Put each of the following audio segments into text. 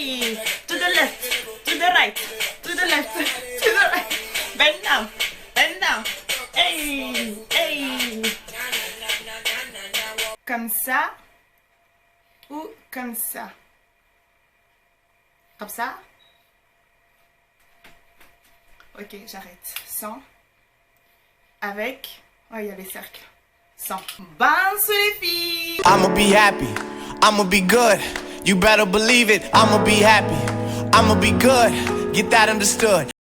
Hey, to the left, to the right, to the left, to the right. Bend down, bend down. Hey, hey. Comme ça ou comme ça? Comme ça? Ok, j'arrête. Sans. Avec. Oh, il y a les cercles. Sans. Bounce les filles. I'ma be happy. I'ma be good. You better believe it. I'ma be happy. I'ma be good. Get that understood.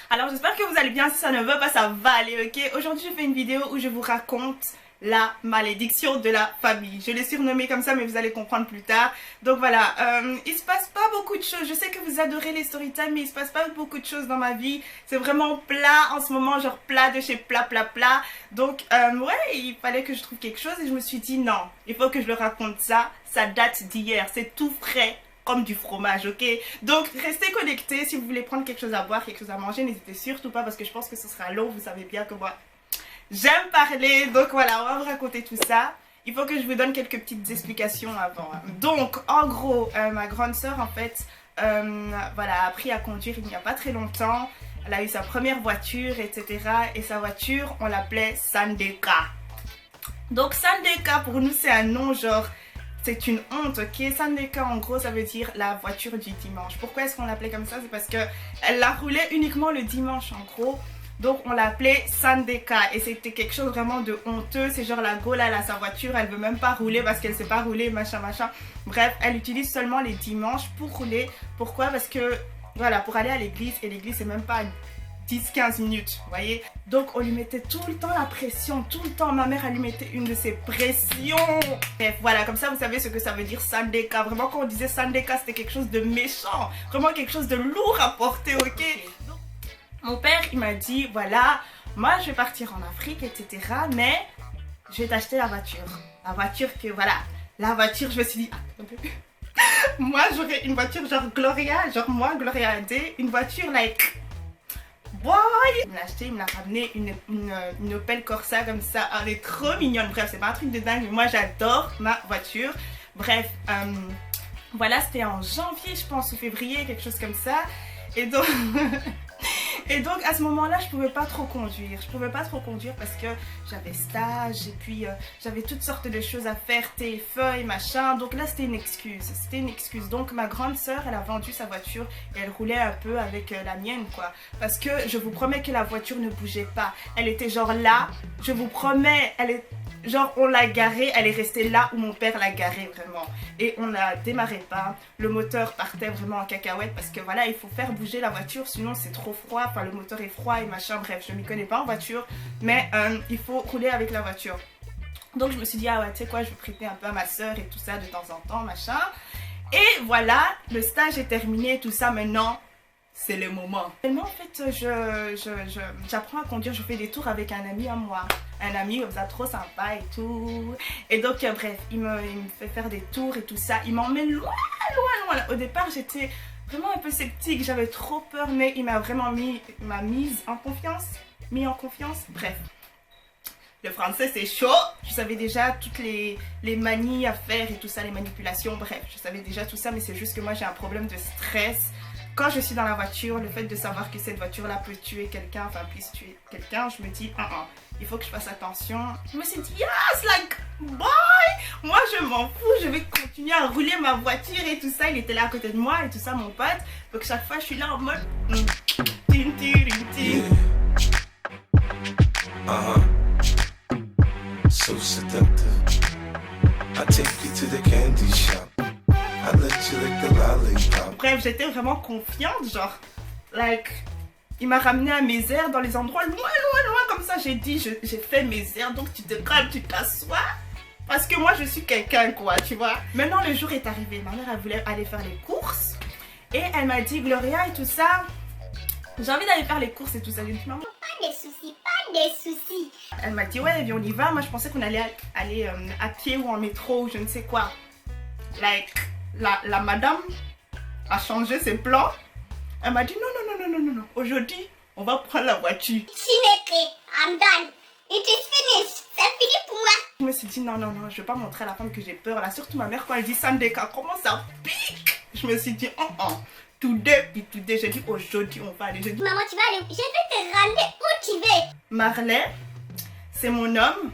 Alors j'espère que vous allez bien. Si ça ne va pas, ça va aller, ok? Aujourd'hui je fais une vidéo où je vous raconte la malédiction de la famille. Je l'ai surnommée comme ça, mais vous allez comprendre plus tard. Donc voilà, il se passe pas beaucoup de choses. Je sais que vous adorez les story time, mais il se passe pas beaucoup de choses dans ma vie. C'est vraiment plat en ce moment, genre plat de chez plat, plat, plat. Donc ouais, il fallait que je trouve quelque chose et je me suis dit non, il faut que je le raconte ça. Ça date d'hier, c'est tout frais. Comme du fromage, ok? Donc restez connectés. Si vous voulez prendre quelque chose à boire, quelque chose à manger, n'hésitez surtout pas parce que je pense que ce sera long. Vous savez bien que moi j'aime parler, donc voilà, on va vous raconter tout ça. Il faut que je vous donne quelques petites explications avant. Donc en gros, ma grande soeur en fait voilà, a appris à conduire il n'y a pas très longtemps. Elle a eu sa première voiture, etc. Et sa voiture, on l'appelait Sandeka. Donc Sandeka pour nous c'est un nom genre... C'est une honte, ok? Sandeka en gros ça veut dire la voiture du dimanche. Pourquoi est-ce qu'on l'appelait comme ça? C'est parce que elle la roulait uniquement le dimanche en gros. Donc on l'appelait Sandeka et c'était quelque chose vraiment de honteux. C'est genre la Gaule, elle a sa voiture, elle veut même pas rouler parce qu'elle sait pas rouler, machin machin. Bref, elle utilise seulement les dimanches pour rouler. Pourquoi? Parce que voilà, pour aller à l'église, et l'église c'est même pas 10-15 minutes, vous voyez. Donc on lui mettait tout le temps la pression, tout le temps. Ma mère elle lui mettait une de ses pressions. Bref, voilà, comme ça vous savez ce que ça veut dire Sandeka. Vraiment quand on disait Sandeka c'était quelque chose de méchant, vraiment quelque chose de lourd à porter, ok? Donc, mon père il m'a dit voilà, moi je vais partir en Afrique, etc. Mais je vais t'acheter la voiture. La voiture que voilà, la voiture je me suis dit moi j'aurais une voiture genre Gloria, genre moi Gloria D, une voiture like... Boy! Il me l'a acheté, il me l'a ramené une Opel Corsa comme ça. Elle est trop mignonne. Bref, c'est pas un truc de dingue, mais moi j'adore ma voiture. Bref, voilà, c'était en janvier, je pense, ou février, quelque chose comme ça. Et donc, et donc à ce moment-là, je pouvais pas trop conduire. Je pouvais pas trop conduire parce que j'avais stage et puis j'avais toutes sortes de choses à faire, feuilles, machin. Donc là, c'était une excuse. C'était une excuse. Donc ma grande sœur, elle a vendu sa voiture et elle roulait un peu avec la mienne, quoi. Parce que je vous promets que la voiture ne bougeait pas. Elle était genre là. Je vous promets, elle est... Genre on l'a garée, elle est restée là où mon père l'a garée vraiment. Et on la démarrait pas, le moteur partait vraiment en cacahuète parce que voilà, il faut faire bouger la voiture sinon c'est trop froid, enfin le moteur est froid et machin, bref, je m'y connais pas en voiture. Mais il faut rouler avec la voiture. Donc je me suis dit, ah ouais, tu sais quoi, je vais prêter un peu à ma soeur et tout ça de temps en temps, machin. Et voilà, le stage est terminé, tout ça, maintenant... C'est le moment. Tellement en fait, j'apprends à conduire, je fais des tours avec un ami à moi. Un ami comme ça, trop sympa et tout. Et donc, bref, il me fait faire des tours et tout ça. Il m'emmène loin, loin, loin. Au départ, j'étais vraiment un peu sceptique, j'avais trop peur, mais il m'a vraiment m'a mise en confiance. Mis en confiance, bref. Le français c'est chaud, je savais déjà toutes les manies à faire et tout ça, les manipulations, bref, je savais déjà tout ça, mais c'est juste que moi j'ai un problème de stress. Quand je suis dans la voiture, le fait de savoir que cette voiture-là peut tuer quelqu'un, enfin puisse tuer quelqu'un, je me dis, il faut que je fasse attention. Je me suis dit, yes, like, boy, moi je m'en fous, je vais continuer à rouler ma voiture et tout ça. Il était là à côté de moi et tout ça, mon pote. Donc chaque fois, je suis là en mode, tin, tin, tin. So seductive. I take you to the candy shop. I let you lick the lollipop. Bref, j'étais vraiment confiante, genre, like, il m'a ramené à mes airs dans les endroits loin, loin, loin, comme ça. J'ai dit, j'ai fait mes airs, donc tu te calmes, tu t'assois. Parce que moi, je suis quelqu'un, quoi, tu vois. Maintenant, le jour est arrivé. Ma mère, elle voulait aller faire les courses. Et elle m'a dit, Gloria et tout ça, j'ai envie d'aller faire les courses et tout ça. J'ai dit, maman, pas de soucis, pas de soucis. Elle m'a dit, ouais, viens, on y va. Moi, je pensais qu'on allait aller à pied ou en métro ou je ne sais quoi. Like, la madame a changé ses plans. Elle m'a dit, non. Aujourd'hui, on va prendre la voiture. Chineke, I'm done. It is finished. C'est fini pour moi. Je me suis dit, non, je vais pas montrer à la femme que j'ai peur. Là, surtout ma mère, quand elle dit Sandeka, comment ça pique? Je me suis dit, today, j'ai dit aujourd'hui on va aller. J'ai dit, Maman, tu vas aller. Je vais te ramener où tu veux. Marley, c'est mon homme.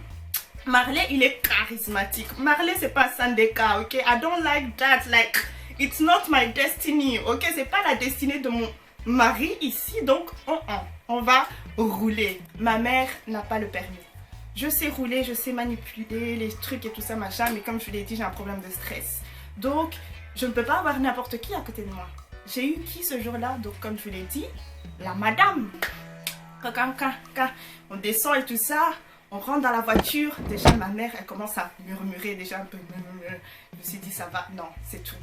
Marley, il est charismatique. Marley, c'est pas Sandeka, ok? I don't like that, like, it's not my destiny, ok? C'est pas la destinée de mon mari ici, donc on va rouler. Ma mère n'a pas le permis. Je sais rouler, je sais manipuler les trucs et tout ça, machin, mais comme je vous l'ai dit, j'ai un problème de stress. Donc, je ne peux pas avoir n'importe qui à côté de moi. J'ai eu qui ce jour-là? Donc, comme je vous l'ai dit, la madame. Quand on descend et tout ça, on rentre dans la voiture. Déjà, ma mère, elle commence à murmurer déjà un peu. Je me suis dit, ça va. Non, c'est tout.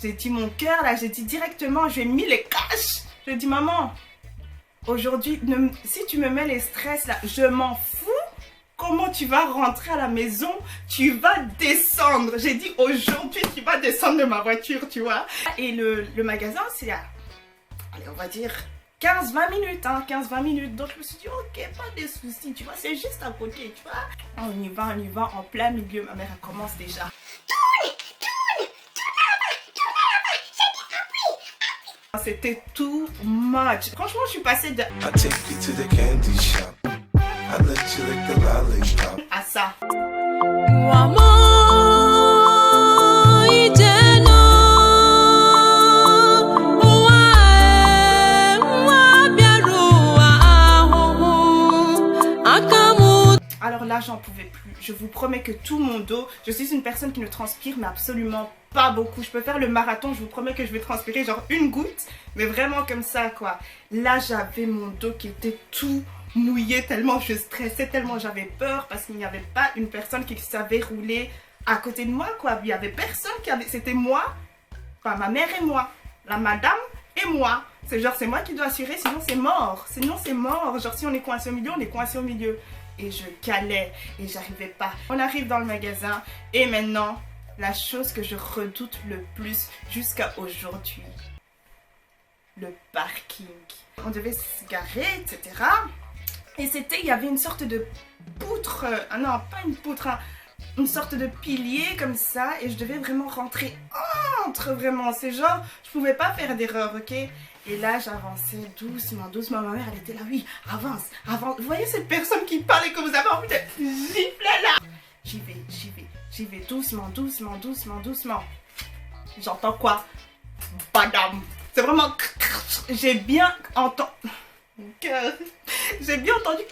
J'ai dit mon cœur, là, j'ai dit directement, j'ai mis les caches. Je dis, maman, aujourd'hui, si tu me mets les stress, là, je m'en fous. Comment tu vas rentrer à la maison? Tu vas descendre. J'ai dit, aujourd'hui, tu vas descendre de ma voiture, tu vois. Et le magasin, c'est à, allez, on va dire 15-20 minutes, hein, 15-20 minutes. Donc, je me suis dit, ok, pas de soucis, tu vois, c'est juste à côté, tu vois. On y va, en plein milieu. Ma mère, elle commence déjà. C'était too much. Franchement, je suis passée de I take you to the candy shop. I let you lick the lollipop. à ça. Alors là, j'en pouvais plus. Je vous promets que tout mon dos, je suis une personne qui ne transpire, mais absolument pas beaucoup. Je peux faire le marathon, je vous promets que je vais transpirer genre une goutte, mais vraiment comme ça, quoi. Là, j'avais mon dos qui était tout mouillé, tellement je stressais, tellement j'avais peur, parce qu'il n'y avait pas une personne qui savait rouler à côté de moi, quoi. Il n'y avait personne qui avait... C'était moi, enfin, ma mère et moi, la madame et moi. C'est genre, c'est moi qui dois assurer, sinon c'est mort. Sinon c'est mort. Genre, si on est coincé au milieu, on est coincé au milieu. Et je calais et j'arrivais pas. On arrive dans le magasin et maintenant, la chose que je redoute le plus jusqu'à aujourd'hui, le parking. On devait se garer, etc. Et c'était, il y avait une sorte de poutre, non, pas une poutre, hein, une sorte de pilier comme ça et je devais vraiment rentrer entre, vraiment. C'est genre, je pouvais pas faire d'erreur, ok? Et là, j'avançais doucement, doucement. Ma mère, elle était là, oui, avance, avance. Vous voyez cette personne qui parle et que vous avez envie de gifler là? J'y vais, doucement, doucement, doucement, doucement. J'entends quoi? Badam. C'est vraiment... J'ai bien entendu... J'ai bien entendu...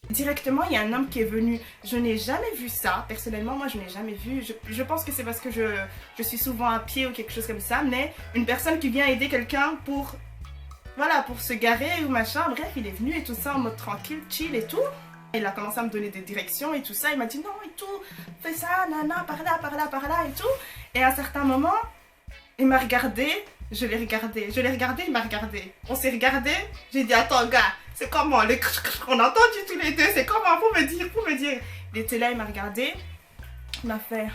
Directement, il y a un homme qui est venu. Je n'ai jamais vu ça. Personnellement, moi, je n'ai jamais vu. Je pense que c'est parce que je suis souvent à pied ou quelque chose comme ça. Mais une personne qui vient aider quelqu'un pour... Voilà, pour se garer ou machin. Bref, il est venu et tout ça en mode tranquille, chill et tout. Il a commencé à me donner des directions et tout ça. Il m'a dit non et tout. Fais ça, nana, par là, par là, par là et tout. Et à un certain moment, il m'a regardé. Je l'ai regardé, il m'a regardé. On s'est regardé, j'ai dit attends gars, c'est comment? On a entendu tous les deux, c'est comment? Pour me dire. Il était là, il m'a regardé, il m'a fait...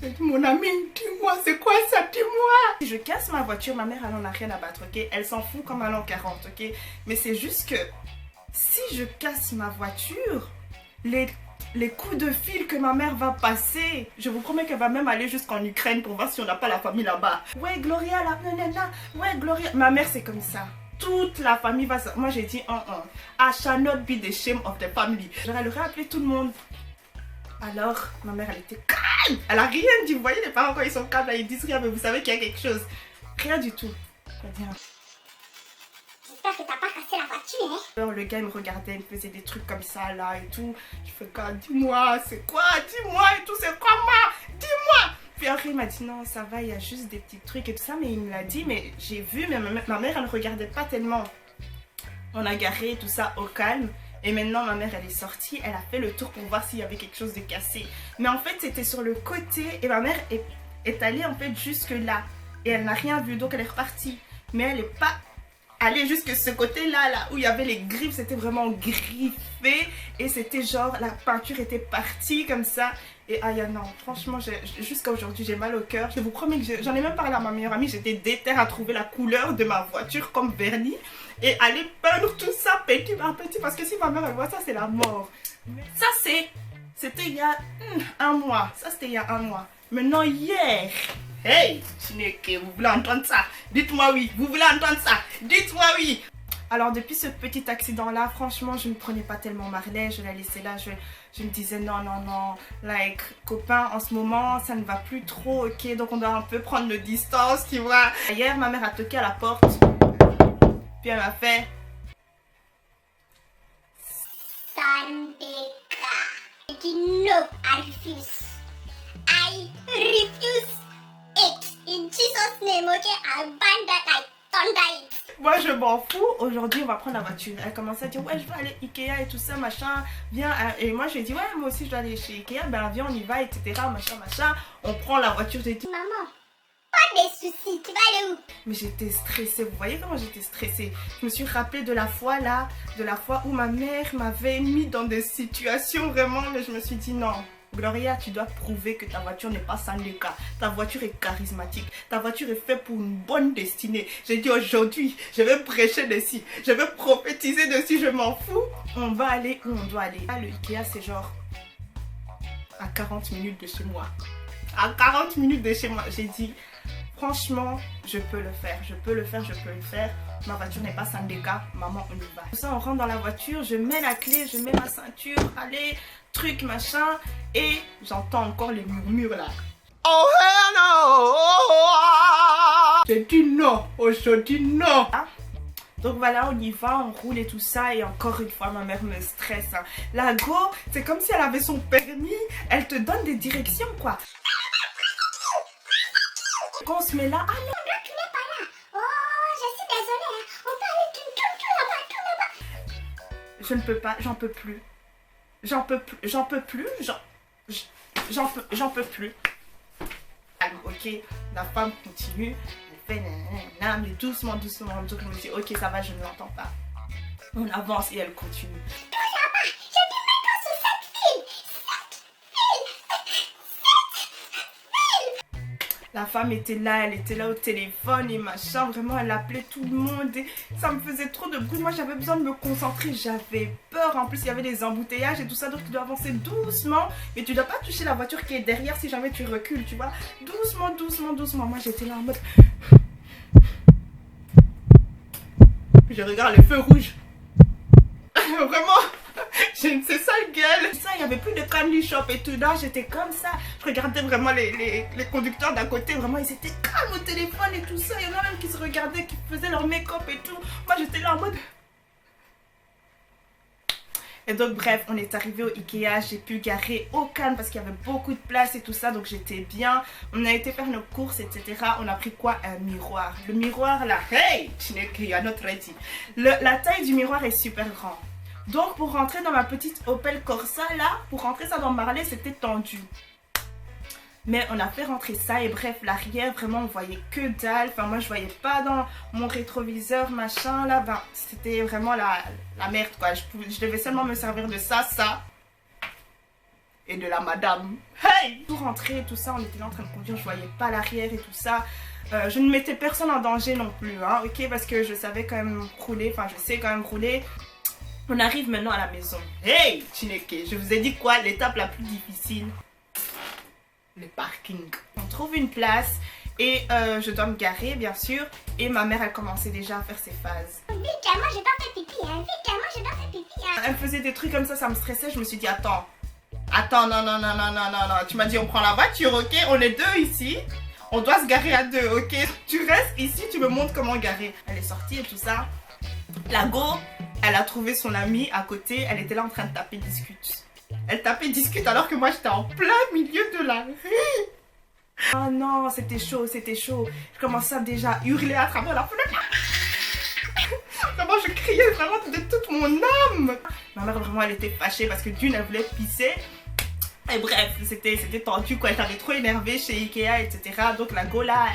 J'ai dit mon ami, dis-moi, c'est quoi ça, dis-moi? Si je casse ma voiture, ma mère elle en a rien à battre, ok? Elle s'en fout comme à l'an 40, ok? Mais c'est juste que si je casse ma voiture, les coups de fil que ma mère va passer, je vous promets qu'elle va même aller jusqu'en Ukraine pour voir si on n'a pas la famille là-bas. Ouais, Gloria, la nanana, ouais, Gloria. Ma mère, c'est comme ça. Toute la famille va... Moi, j'ai dit, I shall not be the shame of the family. Genre, elle aurait appelé tout le monde. Alors, ma mère, elle était calme. Elle a rien dit. Vous voyez, les parents, quand ils sont calmes, là, ils disent rien, mais vous savez qu'il y a quelque chose. Rien du tout. J'espère que t'as pas cassé la voiture, hein? Alors le gars il me regardait, il me faisait des trucs comme ça là et tout. Je fais quoi? Dis-moi, c'est quoi? Dis-moi et tout, c'est comment? Dis-moi! Puis après il m'a dit non, ça va, il y a juste des petits trucs et tout ça. Mais il me l'a dit, mais j'ai vu, mais ma mère elle ne regardait pas tellement. On a garé tout ça au calme. Et maintenant ma mère elle est sortie, elle a fait le tour pour voir s'il y avait quelque chose de cassé. Mais en fait c'était sur le côté et ma mère est allée en fait jusque là. Et elle n'a rien vu, donc elle est repartie. Mais elle n'est pas... aller jusque ce côté là où il y avait les griffes, c'était vraiment griffé et c'était genre la peinture était partie comme ça et non, franchement jusqu'à aujourd'hui j'ai mal au cœur. Je vous promets que j'en ai même parlé à ma meilleure amie, j'étais déter à trouver la couleur de ma voiture comme vernis et aller peindre tout ça petit par petit parce que si ma mère elle voit ça c'est la mort. Ça c'était il y a un mois, ça c'était il y a un mois. Maintenant hier Hey, Chineke, vous voulez entendre ça? Dites-moi oui. Vous voulez entendre ça? Dites-moi oui. Alors depuis ce petit accident-là, franchement, je ne prenais pas tellement Marley. Je la laissais là. Je me disais non, non, non. Like, copain, en ce moment, ça ne va plus trop, ok? Donc on doit un peu prendre nos distances, tu vois. Hier, ma mère a toqué à la porte. Puis elle m'a fait... Sandeka. I did no, I refuse. I refuse it. In Jesus' name, okay? I bind that, I thunder it. Moi je m'en fous, aujourd'hui on va prendre la voiture. Elle commençait à dire ouais je vais aller Ikea et tout ça machin, viens. Et moi je lui ai dit ouais moi aussi je dois aller chez Ikea, ben viens on y va etc machin machin. On prend la voiture, j'ai dit Maman, pas de soucis, tu vas aller où? mais j'étais stressée, vous voyez comment j'étais stressée. Je me suis rappelée de la fois là, de la fois où ma mère m'avait mis dans des situations vraiment, mais je me suis dit non. Gloria, tu dois prouver que ta voiture n'est pas Sandeka. Ta voiture est charismatique. Ta voiture est faite pour une bonne destinée. J'ai dit aujourd'hui, je vais prêcher dessus. Je vais prophétiser dessus, je m'en fous. On va aller où on doit aller. Là, le Ikea, c'est genre à 40 minutes de chez moi. À 40 minutes de chez moi. J'ai dit, franchement, je peux le faire. Je peux le faire, je peux le faire. Ma voiture n'est pas Sandeka. Maman, on y va. Tout ça, on rentre dans la voiture. Je mets la clé, je mets ma ceinture. Allez, truc, machin. Et j'entends encore les murmures là. Oh hell no! J'ai dit non, aujourd'hui non. Donc voilà, on y va, on roule et tout ça. Et encore une fois, ma mère me stresse. Hein. La go, c'est comme si elle avait son permis. Elle te donne des directions quoi. Quand on se met là, ah non. Tu n'es pas là. Oh, je suis désolée. Hein. On peut aller tout là-bas. Je ne peux pas, j'en peux plus. J'en peux plus, j'en peux plus, j'en peux plus. Ok, la femme continue, elle fait nanana, mais doucement, doucement. Donc je me dis, ok, ça va, je ne l'entends pas. On avance et elle continue. Tout là-bas. Je dis maintenant sur cette file. La femme était là, elle était là au téléphone et machin, vraiment elle appelait tout le monde et ça me faisait trop de bruit. Moi j'avais besoin de me concentrer, j'avais peur. En plus il y avait des embouteillages et tout ça, donc tu dois avancer doucement. Mais tu dois pas toucher la voiture qui est derrière si jamais tu recules, tu vois. Doucement, doucement, doucement. Moi j'étais là en mode... Puis je regarde le feu rouge. Vraiment, j'ai une sale gueule. Ça, il n'y avait plus de candy shop et tout. Là, j'étais comme ça. Je regardais vraiment les conducteurs d'à côté. Vraiment, ils étaient calmes au téléphone et tout ça. Il y en a même qui se regardaient, qui faisaient leur make-up et tout. Moi, j'étais là en mode... Et donc, bref, on est arrivé au Ikea. J'ai pu garer au calme parce qu'il y avait beaucoup de place et tout ça. Donc, j'étais bien. On a été faire nos courses, etc. On a pris quoi? Un miroir. Le miroir, là, hey, Chineke, you are not ready. La taille du miroir est super grande. Donc pour rentrer dans ma petite Opel Corsa là, pour rentrer ça dans Marley, c'était tendu. Mais on a fait rentrer ça et bref, l'arrière, vraiment on voyait que dalle. Enfin moi je voyais pas dans mon rétroviseur, machin là. Ben, c'était vraiment la merde quoi. Je devais seulement me servir de ça et de la madame. Hey! Pour rentrer et tout ça, on était là en train de conduire, je voyais pas l'arrière et tout ça. Je ne mettais personne en danger non plus, hein, ok, parce que je savais quand même rouler, enfin je sais quand même rouler. On arrive maintenant à la maison. Hey, Chineke, je vous ai dit quoi? L'étape la plus difficile, le parking. On trouve une place et je dois me garer, bien sûr. Et ma mère, elle commençait déjà à faire ses phases. Vite, moi je dois faire pipi. Hein. Vite, moi je dois faire pipi. Hein. Elle faisait des trucs comme ça me stressait. Je me suis dit, attends, non. Tu m'as dit, on prend la voiture, ok? On est deux ici. On doit se garer à deux, ok? Tu restes ici, tu me montres comment garer. Elle est sortie et tout ça. La go, elle a trouvé son amie à côté, elle était là en train de taper discute. Elle tapait discute alors que moi j'étais en plein milieu de la rue. Oh non, c'était chaud, c'était chaud. Je commençais à déjà hurler à travers la fenêtre. Vraiment, je criais vraiment de toute mon âme. Ma mère vraiment elle était fâchée parce que d'une elle voulait pisser. Et bref, c'était tendu quoi, j'avais trop énervé chez Ikea, etc. Donc la go là,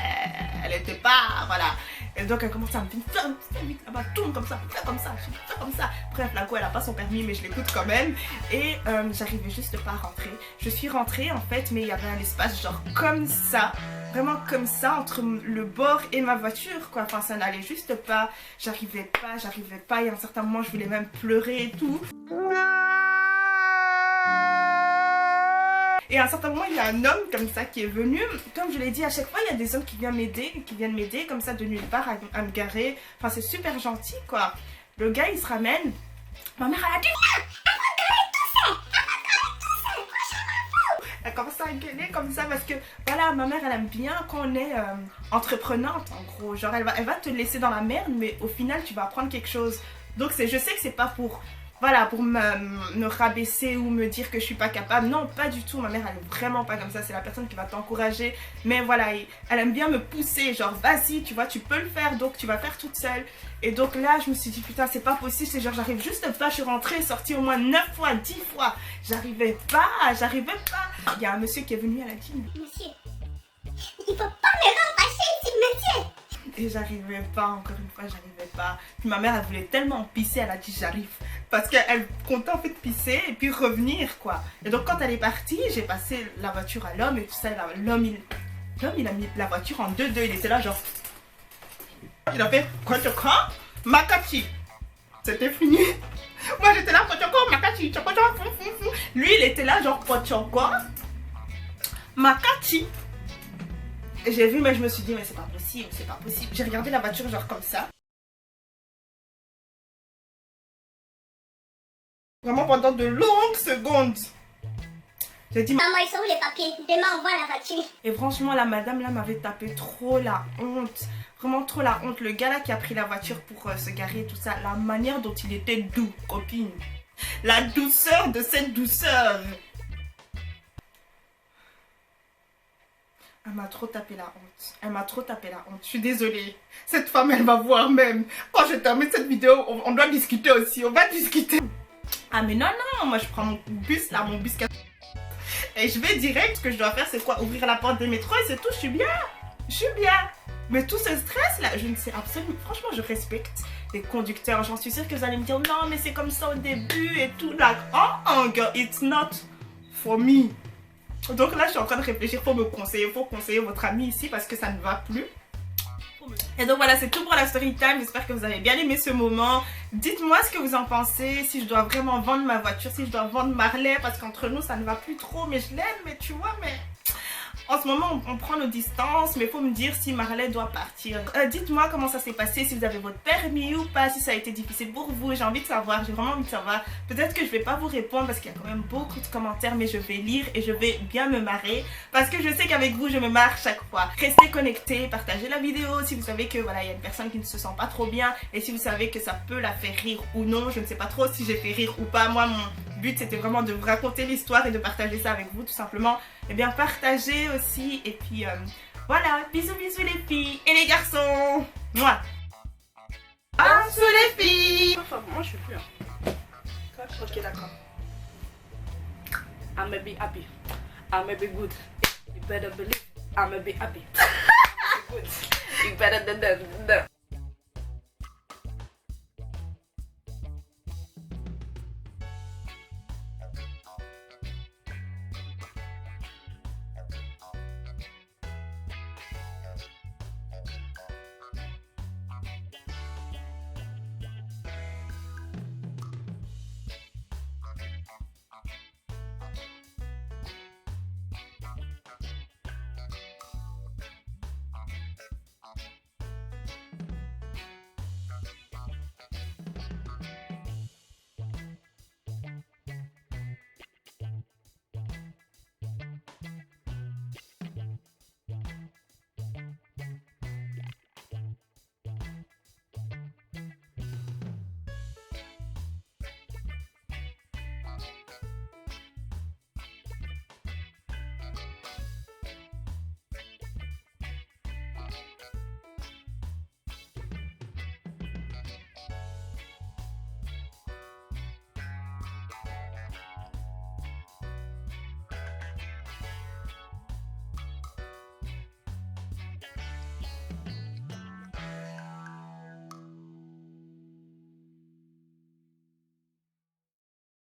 elle était pas, voilà. Et donc elle commence à me dire, fais vite là-bas, tourne comme ça, fais comme ça, fais comme ça. Bref, la go elle a pas son permis mais je l'écoute quand même. Et j'arrivais juste pas à rentrer. Je suis rentrée en fait, mais il y avait un espace genre comme ça. Vraiment comme ça, entre le bord et ma voiture quoi. Enfin ça n'allait juste pas, j'arrivais pas. Et à un certain moment je voulais même pleurer et tout. Et à un certain moment, il y a un homme comme ça qui est venu. Comme je l'ai dit, à chaque fois, il y a des hommes qui viennent m'aider comme ça de nulle part à me garer. Enfin, c'est super gentil, quoi. Le gars, il se ramène. Ma mère, elle a dit... Elle commence à gueuler comme ça parce que, voilà, ma mère, elle aime bien quand on est entreprenante, en gros. Genre, elle va te laisser dans la merde, mais au final, tu vas apprendre quelque chose. Donc, je sais que c'est pas pour... Voilà, pour me rabaisser ou me dire que je suis pas capable. Non, pas du tout. Ma mère, elle est vraiment pas comme ça. C'est la personne qui va t'encourager. Mais voilà, elle aime bien me pousser. Genre, vas-y, tu vois, tu peux le faire. Donc, tu vas faire toute seule. Et donc là, je me suis dit, putain, c'est pas possible. C'est genre, j'arrive juste pas. Je suis rentrée, sortie au moins 9 fois, 10 fois. J'arrivais pas. Il y a un monsieur qui est venu à la dîme. Monsieur, il faut pas me remplacer ici, monsieur. Et j'arrivais pas, encore une fois, j'arrivais pas. Puis ma mère, elle voulait tellement pisser, elle a dit j'arrive. Parce qu'elle comptait en fait pisser et puis revenir, quoi. Et donc quand elle est partie, j'ai passé la voiture à l'homme et tout ça. L'homme, il a mis la voiture en 2-2. Il était là genre... Il a fait quoi tu crois? Makachi. C'était fini. Moi j'étais là, Pochoko, Makachi. Lui, il était là genre Pochoko, Makachi. Et j'ai vu, mais je me suis dit, mais c'est pas possible, c'est pas possible. J'ai regardé la voiture genre comme ça. Vraiment pendant de longues secondes. J'ai dit, Maman, ils sont où les papiers? Demain, on voit la voiture. et franchement, la madame là m'avait tapé trop la honte. Vraiment trop la honte. Le gars là qui a pris la voiture pour se garer, tout ça. La manière dont il était doux, copine. La douceur de cette douceur. Elle m'a trop tapé la honte. Elle m'a trop tapé la honte. Je suis désolée. Cette femme, elle va voir même. Quand je termine cette vidéo, on doit discuter aussi. On va discuter. Ah mais non, non. Moi, je prends mon bus là, mon bus. Et je vais direct. Ce que je dois faire, c'est quoi? Ouvrir la porte des métros et c'est tout. Je suis bien. Je suis bien. Mais tout ce stress là, je ne sais absolument. Franchement, je respecte les conducteurs. J'en suis sûre que vous allez me dire non, mais c'est comme ça au début et tout. Like, oh, girl, it's not for me. Donc là, je suis en train de réfléchir pour me conseiller. Il faut conseiller votre ami ici parce que ça ne va plus. Et donc voilà, c'est tout pour la story time. J'espère que vous avez bien aimé ce moment. Dites-moi ce que vous en pensez. Si je dois vraiment vendre ma voiture, si je dois vendre Marley. Parce qu'entre nous, ça ne va plus trop. Mais je l'aime, mais tu vois, mais... En ce moment, on prend nos distances, mais il faut me dire si Marley doit partir. Dites-moi comment ça s'est passé, si vous avez votre permis ou pas, si ça a été difficile pour vous. J'ai envie de savoir, j'ai vraiment envie de savoir. Peut-être que je vais pas vous répondre parce qu'il y a quand même beaucoup de commentaires, mais je vais lire et je vais bien me marrer. Parce que je sais qu'avec vous, je me marre chaque fois. Restez connectés, partagez la vidéo si vous savez que voilà, il y a une personne qui ne se sent pas trop bien. Et si vous savez que ça peut la faire rire ou non, je ne sais pas trop si j'ai fait rire ou pas. Moi, mon but, c'était vraiment de vous raconter l'histoire et de partager ça avec vous, tout simplement. Et bien, partagez aussi. Et puis, voilà. Bisous, bisous les filles et les garçons. Moi. Bisous les filles. Enfin, moi je suis plus. Hein. Ok, d'accord. I may be happy. I may be good. You better believe I may be happy. Good. You better than that.